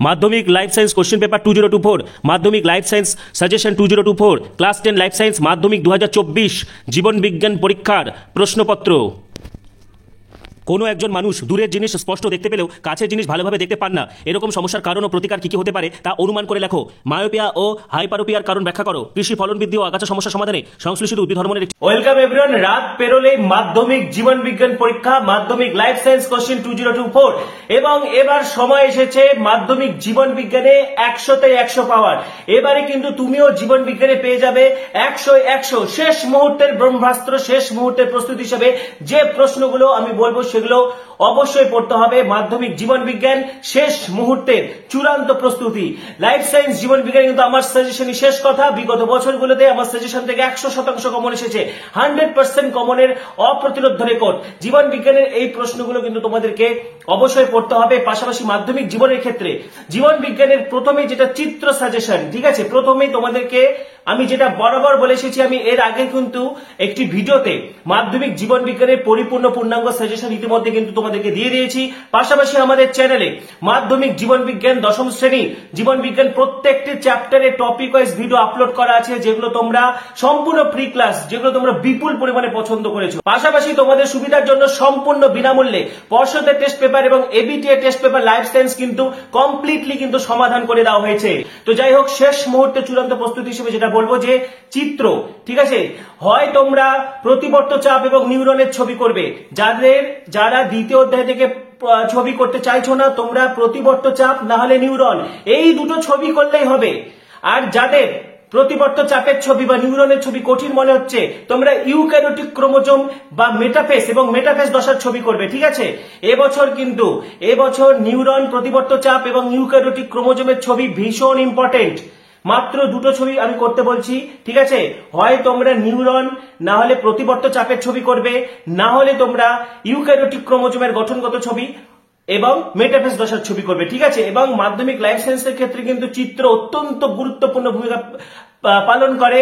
মাধ্যমিক life science question paper 2024, মাধ্যমিক life science suggestion 2024, class 10 life science মাধ্যমিক 2024 জীবন বিজ্ঞান পরীক্ষার প্রশ্নপত্র। কোনো একজন মানুষ দূরের জিনিস স্পষ্ট দেখতে পেলেও কাছের জিনিস ভালোভাবে দেখতে পান না, এরকম সমস্যার কারণ ও প্রতিকার কী কী হতে পারে তা অনুমান করে লেখো। মায়োপিয়া ও হাইপারোপিয়ার কারণ ব্যাখ্যা করো। কৃষি ফলন বৃদ্ধি ও আগাছা সমস্যা সমাধানে সংশ্লিষ্ট উদ্ভিদ হরমোনের। Welcome everyone. রাত পেরোলে মাধ্যমিক জীবন বিজ্ঞান পরীক্ষা, মাধ্যমিক লাইফ সায়েন্স কোশ্চেন 2024, এবং এবার সময় এসেছে মাধ্যমিক জীবন বিজ্ঞানে 100তে 100 পাওয়ার। এবারে কিন্তু তুমিও জীবন বিজ্ঞানে পেয়ে যাবে 100 শেষ মুহূর্তের ব্রহ্মাস্ত্র, শেষ মুহূর্তের প্রস্তুতি হিসেবে যে প্রশ্নগুলো আমি বলবো সেগুলো অবশ্যই পড়তে হবে। মাধ্যমিক জীবন বিজ্ঞান শেষ মুহূর্তের চূড়ান্ত প্রস্তুতি। লাইফ সায়েন্স জীবন বিজ্ঞান কিন্তু আমার সাজেশনই শেষ কথা। বিগত বছরগুলোতে আমার সাজেশন থেকে 100% কমন এসেছে, 100% কমনের অপ্রতিরোধ রেকর্ড। জীবন বিজ্ঞানের এই প্রশ্নগুলো কিন্তু তোমাদেরকে অবশ্যই পড়তে হবে। পাশাপাশি মাধ্যমিক জীবনের ক্ষেত্রে জীবন বিজ্ঞানের প্রথমে যেটা চিত্র সাজেশন, ঠিক আছে, প্রথমেই তোমাদেরকে আমি যেটা বরাবর বলে এসেছি, আমি এর আগে কিন্তু একটি ভিডিওতে মাধ্যমিক জীবন বিজ্ঞানের পরিপূর্ণ পূর্ণাঙ্গ সাজেশন ইতিমধ্যে কিন্তু তোমাদেরকে দিয়ে দিয়েছি। পাশাপাশি আমাদের চ্যানেলে মাধ্যমিক জীবন বিজ্ঞান দশম শ্রেণী জীবন বিজ্ঞান প্রত্যেকটি চ্যাপ্টারে টপিক ওয়াইজ ভিডিও আপলোড করা আছে, যেগুলো তোমরা সম্পূর্ণ ফ্রি ক্লাস, যেগুলো তোমরা বিপুল পরিমাণে পছন্দ করেছো। পাশাপাশি তোমাদের সুবিধার জন্য সম্পূর্ণ বিনামূল্যে পর্ষদের টেস্ট পেপার এবং ABTA test paper life science কিন্তু কমপ্লিটলি কিন্তু সমাধান করে দেওয়া হয়েছে। তো যাই হোক, শেষ মুহূর্তে চূড়ান্ত প্রস্তুতি হিসেবে যেটা বলবো যে চিত্র, ঠিক আছে, হয় তোমরা প্রতিবর্ত চাপ এবং নিউরনের ছবি করবে। যারা দ্বিতীয় অধ্যায় থেকে ছবি করতে চাইছো না, তোমরা প্রতিবর্ত চাপ না হলে নিউরন, এই দুটো ছবি করলেই হবে। আর যাদের প্রতিবর্ত চাপের ছবি বা নিউরনের ছবি কঠিন মনে হচ্ছে, তোমরা ইউক্যারিওটিক ক্রোমোজোম বা মেটাফেস এবং মেটাফেস দশার ছবি করবে, ঠিক আছে। এবছর নিউরন, প্রতিবর্ত চাপ এবং ইউক্যারিওটিক ক্রোমোজোমের ছবি ভীষণ ইম্পর্টেন্ট। মাত্র দুটো ছবি আমি করতে বলছি, ঠিক আছে। হয় তোমরা নিউরন না হলে প্রতিবর্ত চাপের ছবি করবে, না হলে তোমরা ইউক্যারিওটিক ক্রোমোজোমের গঠনগত ছবি এবং মেটাফেস দশার ছবি করবে, ঠিক আছে। এবং মাধ্যমিক লাইফ সায়েন্সের ক্ষেত্রে কিন্তু চিত্র অত্যন্ত গুরুত্বপূর্ণ ভূমিকা পালন করে।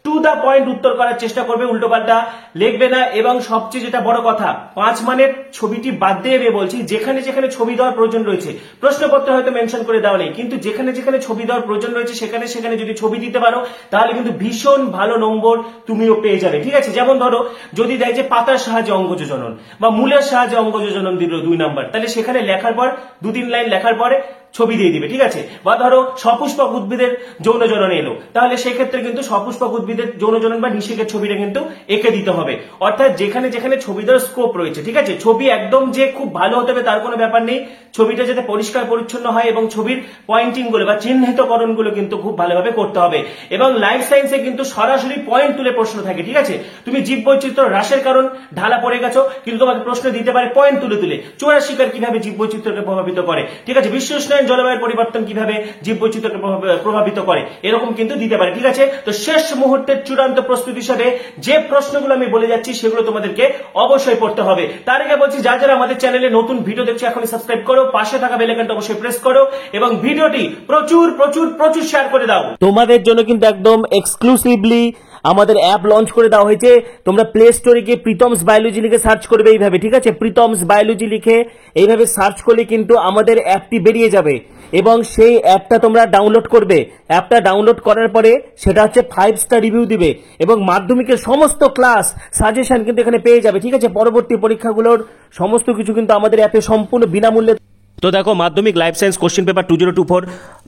টু দা পয়েন্ট উত্তর করার চেষ্টা করবে, উল্টোপাল্টা লিখবে না। এবং সবচেয়ে যেটা বড় কথা, 5 মানের ছবিটি বাদ দিয়ে বলছি, যেখানে যেখানে ছবি দেওয়ার প্রয়োজন রয়েছে, প্রশ্নপত্রে হয়তো মেনশন করে দেওয়া নেই, কিন্তু যেখানে যেখানে ছবি দেওয়ার প্রয়োজন রয়েছে সেখানে সেখানে যদি ছবি দিতে পারো তাহলে কিন্তু ভীষণ ভালো নম্বর তুমিও পেয়ে যাবে, ঠিক আছে। যেমন ধরো, যদি দেয় যে পাতার সাহায্যে অঙ্গ যোজনন বা মূলের সাহায্যে অঙ্গ যোজনন দিল 2 নাম্বার, তাহলে সেখানে লেখার পর 2-3 লাইন লেখার পরে ছবি দিয়ে দিবে, ঠিক আছে। বা ধরো সপুষ্পক উদ্ভিদের যৌন জনন এলো, তাহলে সেক্ষেত্রে কিন্তু সপুষ্পক উদ্ভিদের যৌন জনন বা নিষেকের ছবিটা কিন্তু এঁকে দিতে হবে। অর্থাৎ যেখানে যেখানে ছবি দেওয়ার স্কোপ রয়েছে, ঠিক আছে। ছবি একদম যে খুব ভালো হতে হবে তার কোনো ব্যাপার নেই, ছবিটা যাতে পরিষ্কার পরিচ্ছন্ন হয় এবং ছবির পয়েন্টিং গুলো বা চিহ্নিতকরণ গুলো কিন্তু খুব ভালোভাবে করতে হবে। এবং লাইফ সায়েন্সে কিন্তু সরাসরি পয়েন্ট তুলে প্রশ্ন থাকে, ঠিক আছে। তুমি জীববৈচিত্র্য হ্রাসের কারণ ঢালা পড়ে গেছো, কিন্তু তোমাকে প্রশ্ন দিতে পারে পয়েন্ট তুলে তুলে, চোরা শিকার কিভাবে জীববৈচিত্র্যকে প্রভাবিত করে, ঠিক আছে, বিশ্ব উষ্ণায়ন জলবায়ুর পরিবর্তন কিভাবে জীববৈচিত্র্যকে প্রভাবিত করে, এরকম কিন্তু দিতে পারে, ঠিক আছে। তো শেষ মুহূর্তের চূড়ান্ত প্রস্তুতি হিসেবে যে প্রশ্নগুলো আমি বলে যাচ্ছি সেগুলো তোমাদেরকে অবশ্যই পড়তে হবে। তার আগে বলছি, যারা আমাদের চ্যানেলে নতুন ভিডিও দেখছো এখনই সাবস্ক্রাইব করো, পাশে থাকা বেল আইকনটা অবশ্যই প্রেস করো এবং ভিডিওটি প্রচুর প্রচুর প্রচুর শেয়ার করে দাও। তোমাদের জন্য কিন্তু একদম এক্সক্লুসিভলি আমাদের অ্যাপ লঞ্চ করে দেওয়া হয়েছে। তোমরা প্লে স্টোরে গিয়ে প্রীতমস বায়োলজি লিখে সার্চ করবে এইভাবে, ঠিক আছে। প্রীতমস বায়োলজি লিখে এইভাবে সার্চ করলে কিন্তু আমাদের অ্যাপটি বেরিয়ে যাবে এবং সেই অ্যাপটা তোমরা ডাউনলোড করবে। অ্যাপটা ডাউনলোড করার পরে সেটা হচ্ছে 5 স্টার রিভিউ দিবে এবং মাধ্যমিকের সমস্ত ক্লাস সাজেশন কিন্তু এখানে পেয়ে যাবে, ঠিক আছে। পরবর্তী পরীক্ষাগুলোর সমস্ত কিছু কিন্তু আমাদের অ্যাপে সম্পূর্ণ বিনামূল্যে। তো দেখো, মাধ্যমিক লাইফ সায়েন্স কোশ্চেন পেপার 2024,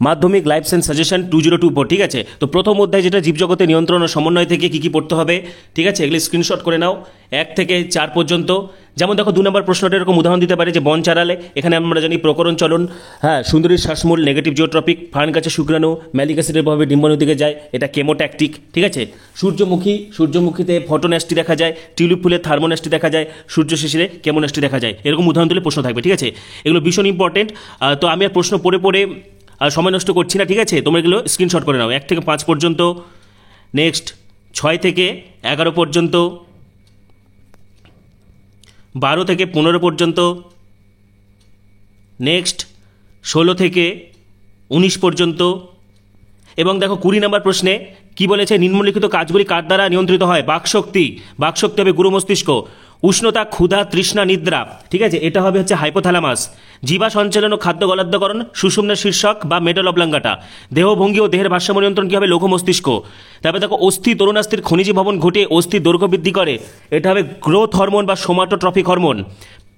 মাধ্যমিক লাইফ সায়েন্স সাজেশন 2024, ঠিক আছে। তো প্রথম অধ্যায় যেটা জীবজগতে নিয়ন্ত্রণ ও সমন্বয় থেকে কি কি পড়তে হবে, ঠিক আছে, এগুলি স্ক্রিনশট করে নাও 1 থেকে 4 পর্যন্ত। যেমন দেখো 2 নম্বর প্রশ্নটা এরকম উদাহরণ দিতে পারে যে বন চারালে, এখানে আমরা জানি প্রকরণ চলন, হ্যাঁ, সুন্দরীর শ্বাসমূল, নেগেটিভ জিওট্রপিক, ফার্ন গাছে শুক্রাণু ম্যালিক অ্যাসিডের প্রভাবে ডিম্বাণুর দিকে যায়, এটা কেমোট্যাকটিক, ঠিক আছে। সূর্যমুখীতে ফটোন্যাস্টি দেখা যায়, টিউলিপ ফুলে থার্মোন্যাস্টি দেখা যায়, সূর্য শিশিরে কেমোন্যাস্টি দেখা যায়, এরকম উদাহরণ দিলে প্রশ্ন থাকবে, ঠিক আছে। এগুলো ভীষণ ইম্পর্টেন্ট। তো আমি আর প্রশ্ন পড়ে পড়ে সময় নষ্ট করছি না, ঠিক আছে। তোমরা এগুলো স্ক্রিনশট করে নাও 1 থেকে 5 পর্যন্ত, নেক্সট 6 থেকে 11 পর্যন্ত, 12 থেকে 15 পর্যন্ত, নেক্সট 16 থেকে 19 পর্যন্ত। এবং দেখো 20 নম্বর প্রশ্নে কি বলেছে, নিম্নলিখিত কাজগুলি কার দ্বারা নিয়ন্ত্রিত হয়। বাকশক্তি হবে গুরু মস্তিষ্ক, উষ্ণতা, ক্ষুধা, তৃষ্ণা, নিদ্রা, ঠিক আছে, এটা হবে হচ্ছে হাইপোথ্যালামাস। জিবা সঞ্চালন ও খাদ্য গলাধ্যকরণ সুষুম্নার শীর্ষক বা মেডল অবলাঙ্গাটা। দেহভঙ্গি ও দেহের ভারসাম্য নিয়ন্ত্রণ কি হবে? লৌহ মস্তিষ্ক। তারপরে দেখো অস্থি তরুণাস্থির খনিজ ভবন ঘটে অস্থির দৈর্ঘ্য বৃদ্ধি করে, এটা হবে গ্রোথ হরমোন বা সোমাটোট্রফিক হরমোন।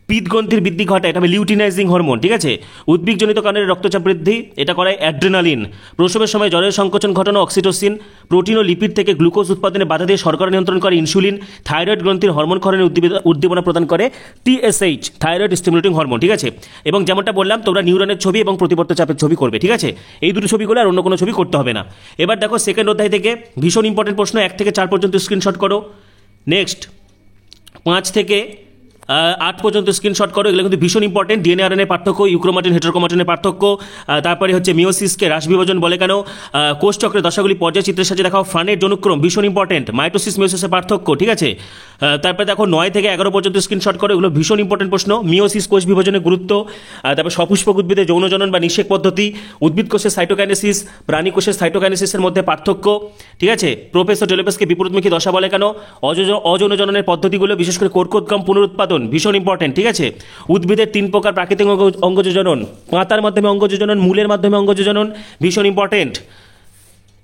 পিত্তগ্রন্থির বৃদ্ধি ঘটায়, এটা হবে লিউটিনাইজিং হরমোন, ঠিক আছে। উদ্ভিদজনিত কারণে রক্তচাপ বৃদ্ধি, এটা করায় অ্যাড্রেনালিন। প্রসবের সময় জ্বরের সংকোচন ঘটানো অক্সিটোসিন। প্রোটিন ও লিপিড থেকে গ্লুকোজ উৎপাদনে বাধা দিয়ে শর্করা নিয়ন্ত্রণ করে ইনসুলিন। থাইরয়েড গ্রন্থির হরমোন ক্ষরণে উদ্দীপনা প্রদান করে টিএসএইচ, থাইরয়েড স্টিমুলেটিং হরমোন, ঠিক আছে। এবং যেমনটা বললাম, তোমরা নিউরনের ছবি এবং প্রতিবর্ত চাপের ছবি করবে, ঠিক আছে। এই দুটো ছবি করলে আর অন্য কোনো ছবি করতে হবে না। এবার দেখো সেকেন্ড অধ্যায় থেকে ভীষণ ইম্পর্টেন্ট প্রশ্ন, 1 থেকে 4 পর্যন্ত স্ক্রিনশট করো। নেক্সট 5 থেকে 8 পর্যন্ত স্ক্রিনশট করো, এগুলো কিন্তু ভীষণ ইম্পর্টেন্ট। ডিএনএ আরএনএ পার্থক্য, ইউক্রোমাটিন হেটারোক্রোমাটিনের পার্থক্য, তারপরে হচ্ছে মিওসিসকে রাস বিভাজন বলে কেন, কোষচক্রের দশাগুলি পর্যায় চিত্রের সাথে দেখাও, ফানের জনুক্রম ভীষণ ইম্পর্টেন্ট, মাইটোসিস মিওসিসের পার্থক্য, ঠিক আছে। তারপরে দেখো 9 থেকে 11 পর্যন্ত স্ক্রিনশট করো, এগুলো ভীষণ ইম্পর্টেন্ট প্রশ্ন। মিওসিস কোষ বিভাজনের গুরুত্ব, তারপর সপুষ্পক উদ্ভিদের যৌন জনন বা নিষেক পদ্ধতি, উদ্ভিদ কোষের সাইটোকাইনেসিস, প্রাণী কোষের সাইটোকাইনেসিসের মধ্যে পার্থক্য, ঠিক আছে। প্রোপেস ও টেলোপেসকে বিপরীতমুখী দশা বলে কেন, অযৌন জননের পদ্ধতিগুলো, বিশেষ করে কোর্কোদ্গম পুনরুৎপাদন ভীষণ ইম্পর্টেন্ট, ঠিক আছে। উদ্ভিদের 3 প্রকার প্রাকৃতিক অঙ্গজ জনন, পাতার মাধ্যমে অঙ্গজ জনন, মূলের মাধ্যমে অঙ্গজ জনন, ভীষণ ইম্পর্টেন্ট।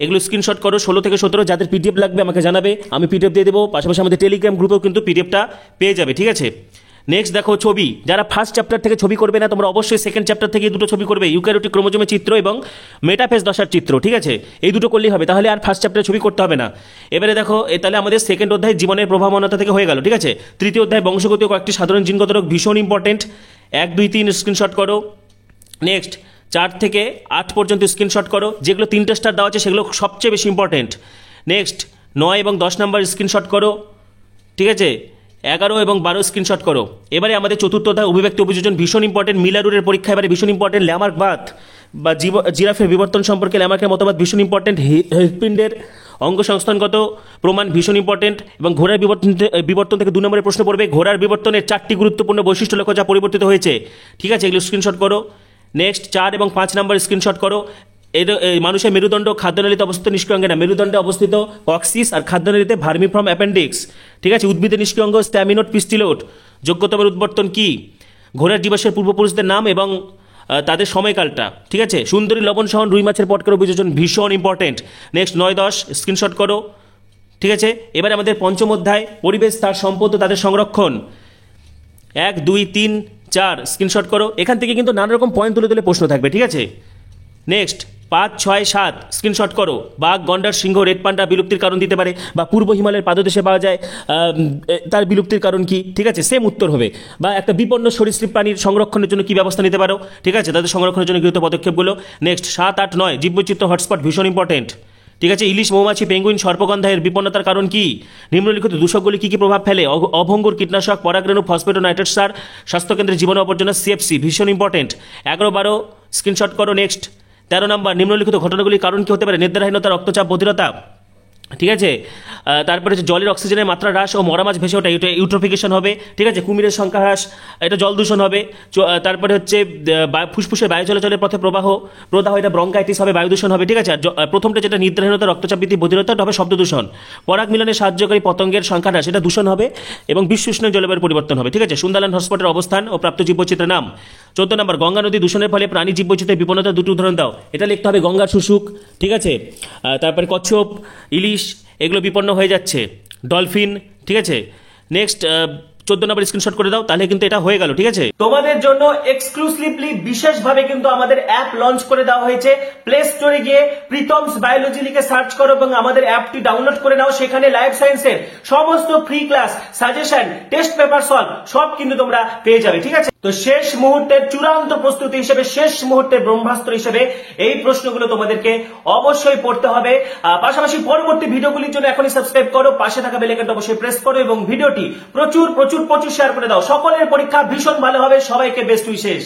এগুলো স্ক্রিনশট করো। 16 থেকে 17 যাদের পিডিএফ লাগবে আমাকে জানাবে, আমি পিডিএফ দিয়ে দেবো। পাশাপাশি আমাদের টেলিগ্রাম গ্রুপেও কিন্তু পিডিএফটা পেয়ে যাবে, ঠিক আছে। নেক্সট দেখো ছবি, যারা ফার্স্ট চ্যাপ্টার থেকে ছবি করবে না, তোমরা অবশ্যই সেকেন্ড চ্যাপ্টার থেকে দুটো ছবি করবে, ইউক্যারিওটিক ক্রোমোজোমের চিত্র এবং মেটাফেজ দশার চিত্র, ঠিক আছে। এই দুটো করলেই হবে, তাহলে আর ফার্স্ট চ্যাপ্টারে ছবি করতে হবে না। এবারে দেখো তাহলে আমাদের সেকেন্ড অধ্যায় জীবনের প্রভাবনতা থেকে হয়ে গেল, ঠিক আছে। তৃতীয় অধ্যায় বংশগত ও কয়েকটি সাধারণ জিনগত রোগ ভীষণ ইম্পর্টেন্ট, 1, 2, 3 স্ক্রিনশট করো। নেক্সট 4 থেকে 8 পর্যন্ত স্ক্রিনশট করো, যেগুলো 3টে স্টার দেওয়া আছে সেগুলো সবচেয়ে বেশি ইম্পর্টেন্ট। নেক্সট 9 এবং 10 নাম্বার স্ক্রিনশট করো, ঠিক আছে। 11 এবং 12 স্ক্রিনশট করো। এবারে আমাদের চতুর্থ অধ্যায় অভিব্যক্তি অভিযোজন ভীষণ ইম্পর্টেন্ট, মিলারুরের পরীক্ষা এবারে ভীষণ ইম্পর্টেন্ট। ল্যামার্ক বাত বা জিরাফের বিবর্তন সম্পর্কে ল্যামার্কের মতবাদ ভীষণ ইম্পর্টেন্ট। হৃৎপিণ্ডের অঙ্গ সংস্থানগত প্রমাণ ভীষণ ইম্পর্টেন্ট। এবং ঘোড়ার বিবর্তন থেকে 2 নম্বরের প্রশ্ন পড়বে, ঘোড়ার বিবর্তনের 4টি গুরুত্বপূর্ণ বৈশিষ্ট্য লেখো যা পরিবর্তিত হয়েছে, ঠিক আছে। এগুলো স্ক্রিনশট করো। নেক্সট 4 এবং 5 নাম্বার স্ক্রিনশট করো। মানুষের মেরুদণ্ড খাদ্যনালীতে অবস্থিত নিষ্ক্রিয় অঙ্গে না, মেরুদণ্ডে অবস্থিত কক্সিস আর খাদ্যনালীতে ভার্মিফর্ম অ্যাপেন্ডিক্স, ঠিক আছে। উদ্ভিদের নিষ্ক্রিয় অঙ্গ স্ট্যামিনোট পিস্টিলোট। যোগ্যতমের উদ্বর্তন কি? ঘোড়ার জীবাশ্মের পূর্বপুরুষদের নাম এবং তাদের সময়কালটা, ঠিক আছে। সুন্দরী লবণ সহন রুই মাছের পটকার অভিযোজন ভীষণ ইম্পর্টেন্ট। নেক্সট 9, 10 স্ক্রিনশট করো, ঠিক আছে। এবারে আমাদের পঞ্চম অধ্যায় পরিবেশ, তার সম্পদ ও তাদের সংরক্ষণ, 1, 2, 3, 4 স্ক্রিনশট করো। এখান থেকে কিন্তু নানা রকম পয়েন্ট তুলে তুলে প্রশ্ন থাকবে, ঠিক আছে। নেক্সট 5, 6, 7 স্ক্রিনশট করো। বাঘ, গন্ডার, সিংহ, রেড পান্ডা বিলুপ্তির কারণ দিতে পারে, বা পূর্ব হিমালয়ের পাদদেশে পাওয়া যায়, তার বিলুপ্তির কারণ কি, ঠিক আছে। সেম উত্তর হবে। বা একটা বিপন্ন সরীসৃপ প্রাণীর সংরক্ষণের জন্য কি ব্যবস্থা নিতে পারো, ঠিক আছে, তাদের সংরক্ষণের জন্য গৃহীত পদক্ষেপগুলো। নেক্সট 7, 8, 9 জীববৈচিত্র্য হটস্পট ভীষণ ইম্পর্টেন্ট, ঠিক আছে। ইলিশ, মৌমাছি, পেঙ্গুইন, সর্পগন্ধা এর বিপন্নতার কারণ কি? নিম্নলিখিত দূষকগুলি কি কি প্রভাব ফেলে? অভঙ্গুর, কীটনাশক, পরাগরেণু, ফসফেট ও নাইট্রেট সার, স্বাস্থ্যকেন্দ্রের জীবাণু আবর্জনা, সিএফসি ভীষণ ইম্পর্টেন্ট। 11, 12 স্ক্রিনশট করো। নেক্সট 13 নম্বর নিম্নলিখিত ঘটনাগুলির কারণ কি হতে পারে? নিদ্রাহীনতা, রক্তচাপ, বধিরতা, ঠিক আছে। তারপরে হচ্ছে জলের অক্সিজেনের মাত্রা হ্রাস ও মরা মাছ ভেসে ওঠা, এটা ইউট্রোফিকেশন হবে, ঠিক আছে। কুমিরের সংখ্যা হ্রাস, এটা জল দূষণ হবে। তারপরে হচ্ছে ফুসফুসের বায়ু চলাচলের পথে প্রদাহ, এটা ব্রঙ্কাইটিস হবে, বায়ু দূষণ হবে, ঠিক আছে। আর প্রথমটা যেটা নিদ্রাহীনতা, রক্তচাপ বৃদ্ধি, বধিরতা, এটা হবে শব্দ দূষণ। পরাগ মিলনে সাহায্যকারী পতঙ্গের সংখ্যা হ্রাস, এটা দূষণ হবে। এবং বিশ্ব উষ্ণায়ন, জলবায়ুর পরিবর্তন হবে, ঠিক আছে। সুন্দরলান হটস্পটের অবস্থান ও প্রাপ্ত জীববৈচিত্র্যের নাম। 14 নম্বর গঙ্গা নদী দূষণের ফলে প্রাণী জীববৈচিত্র্যের বিপন্নতার 2টি উদাহরণ দাও, এটা লিখতে হবে। গঙ্গার শুশুক, ঠিক আছে। তারপরে কচ্ছপ, ইলিশ এগুলো বিপন্ন হয়ে যাচ্ছে, ডলফিন, ঠিক আছে। নেক্সট 14 নম্বর স্ক্রিনশট করে দাও, তাহলে কিন্তু এটা হয়ে গেল, ঠিক আছে। তোমাদের জন্য এক্সক্লুসিভলি বিশেষভাবে কিন্তু আমাদের অ্যাপ লঞ্চ করে দেওয়া হয়েছে। প্লে স্টোরে গিয়ে প্রীতমস বায়োলজি লিখে সার্চ করো এবং আমাদের অ্যাপটি ডাউনলোড করে নাও। সেখানে লাইফ সায়েন্সের সমস্ত free class, suggestion, test paper solve সব কিন্তু তোমরা পেয়ে যাবে, ঠিক আছে। তো শেষ মুহূর্তের চূড়ান্ত প্রস্তুতি হিসেবে, শেষ মুহূর্তের ব্রহ্মাস্ত্র হিসেবে এই প্রশ্নগুলো তোমাদেরকে অবশ্যই পড়তে হবে। পাশাপাশি পরবর্তী ভিডিওগুলির জন্য এখনই সাবস্ক্রাইব করো, পাশে থাকা বেল আইকনটা অবশ্যই প্রেস করো এবং ভিডিওটি প্রচুর শেয়ার করে দাও। সকলের পরীক্ষা ভীষণ ভালো হবে, সবাইকে বেস্ট উইশেস।